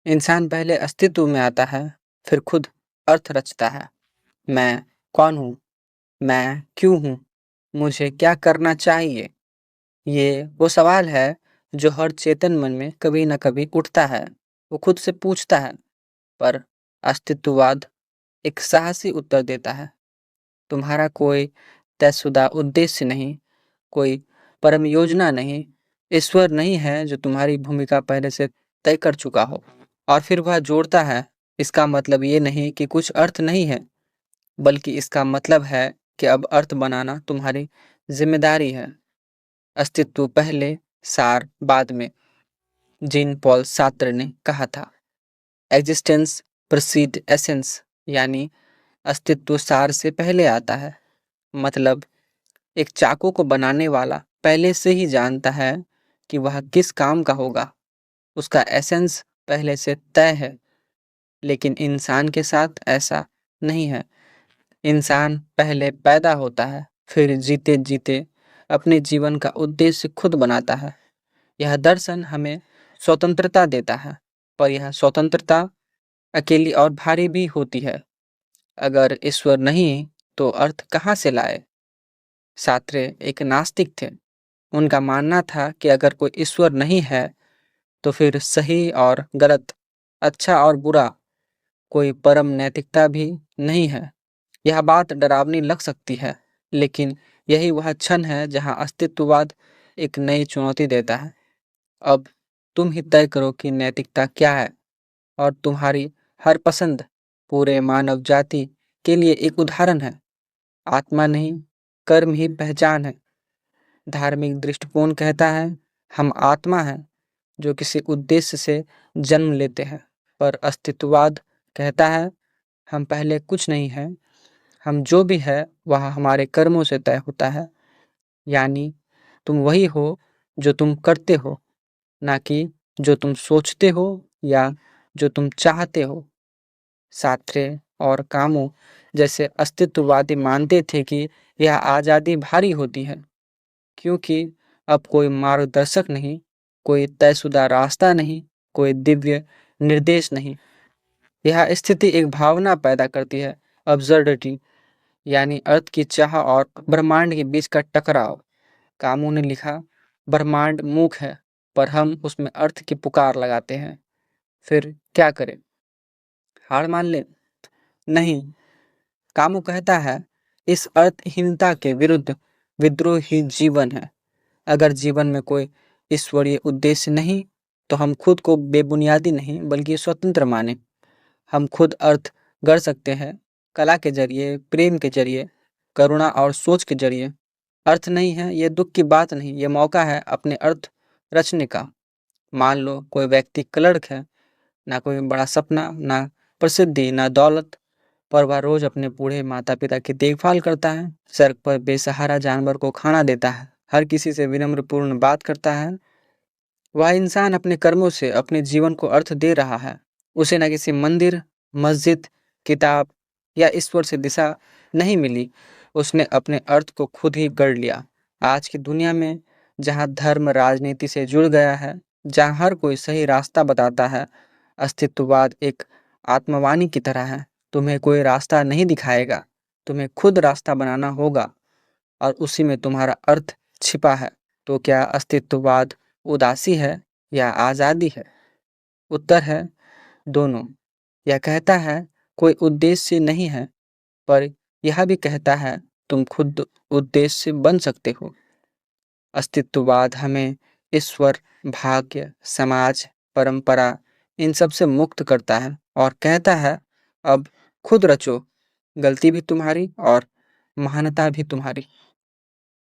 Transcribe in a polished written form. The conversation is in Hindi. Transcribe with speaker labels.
Speaker 1: इंसान पहले अस्तित्व में आता है, फिर खुद अर्थ रचता है। मैं कौन हूँ? मैं क्यों हूँ? मुझे क्या करना चाहिए? ये वो सवाल है जो हर चेतन मन में कभी न कभी उठता है। वो खुद से पूछता है, पर अस्तित्ववाद एक साहसी उत्तर देता है। तुम्हारा कोई तयशुदा उद्देश्य नहीं, कोई परम योजना नहीं, ईश्वर नहीं है जो तुम्हारी भूमिका पहले से तय कर चुका हो। और फिर वह जोड़ता है, इसका मतलब ये नहीं कि कुछ अर्थ नहीं है, बल्कि इसका मतलब है कि अब अर्थ बनाना तुम्हारी जिम्मेदारी है। अस्तित्व पहले, सार बाद में। जीन पॉल सार्त्र ने कहा था, एग्जिस्टेंस प्रीसीड एसेंस, यानी अस्तित्व सार से पहले आता है। मतलब एक चाकू को बनाने वाला पहले से ही जानता है कि वह किस काम का होगा। उसका एसेंस पहले से तय है। लेकिन इंसान के साथ ऐसा नहीं है। इंसान पहले पैदा होता है, फिर जीते जीते अपने जीवन का उद्देश्य खुद बनाता है। यह दर्शन हमें स्वतंत्रता देता है, पर यह स्वतंत्रता अकेली और भारी भी होती है। अगर ईश्वर नहीं तो अर्थ कहाँ से लाए? सात्रे एक नास्तिक थे। उनका मानना था कि अगर कोई ईश्वर नहीं है तो फिर सही और गलत, अच्छा और बुरा, कोई परम नैतिकता भी नहीं है। यह बात डरावनी लग सकती है, लेकिन यही वह क्षण है जहां अस्तित्ववाद एक नई चुनौती देता है। अब तुम ही तय करो कि नैतिकता क्या है, और तुम्हारी हर पसंद पूरे मानव जाति के लिए एक उदाहरण है। आत्मा नहीं, कर्म ही पहचान है। धार्मिक दृष्टिकोण कहता है, हम आत्मा हैं जो किसी उद्देश्य से जन्म लेते हैं। पर अस्तित्ववाद कहता है, हम पहले कुछ नहीं हैं, हम जो भी है वह हमारे कर्मों से तय होता है। यानी तुम वही हो जो तुम करते हो, ना कि जो तुम सोचते हो या जो तुम चाहते हो। सात्रे और कामों जैसे अस्तित्ववादी मानते थे कि यह आज़ादी भारी होती है, क्योंकि अब कोई मार्गदर्शक नहीं, कोई तयशुदा रास्ता नहीं, कोई दिव्य निर्देश नहीं। यह स्थिति एक भावना पैदा करती है, अब्सर्डिटी, यानी अर्थ की चाह और ब्रह्मांड के बीच का टकराव। कामों ने लिखा, ब्रह्मांड मूक है, पर हम उसमें अर्थ की पुकार लगाते हैं। फिर क्या करें? हार मान लें? नहीं। कामू कहता है, इस अर्थहीनता के विरुद्ध विद्रोह ही जीवन है। अगर जीवन में कोई ईश्वरीय उद्देश्य नहीं, तो हम खुद को बेबुनियादी नहीं बल्कि स्वतंत्र माने। हम खुद अर्थ गढ़ सकते हैं, कला के जरिए, प्रेम के जरिए, करुणा और सोच के जरिए। अर्थ नहीं है ये दुख की बात नहीं, ये मौका है अपने अर्थ रचने का। मान लो कोई व्यक्ति क्लर्क है, ना कोई बड़ा सपना, ना प्रसिद्धि, ना दौलत, पर वह रोज अपने बूढ़े माता पिता की देखभाल करता है, सड़क पर बेसहारा जानवर को खाना देता है, हर किसी से विनम्रपूर्ण बात करता है। वह इंसान अपने कर्मों से अपने जीवन को अर्थ दे रहा है। उसे न किसी मंदिर, मस्जिद, किताब या ईश्वर से दिशा नहीं मिली, उसने अपने अर्थ को खुद ही गढ़ लिया। आज की दुनिया में जहाँ धर्म राजनीति से जुड़ गया है, जहाँ हर कोई सही रास्ता बताता है, अस्तित्ववाद एक आत्मवाणी की तरह है। तुम्हें कोई रास्ता नहीं दिखाएगा, तुम्हें खुद रास्ता बनाना होगा, और उसी में तुम्हारा अर्थ छिपा है। तो क्या अस्तित्ववाद उदासी है या आज़ादी है? उत्तर है दोनों। यह कहता है कोई उद्देश्य नहीं है, पर यह भी कहता है तुम खुद उद्देश्य बन सकते हो। अस्तित्ववाद हमें ईश्वर, भाग्य, समाज, परंपरा, इन सब से मुक्त करता है और कहता है, अब खुद रचो, गलती भी तुम्हारी और महानता भी तुम्हारी।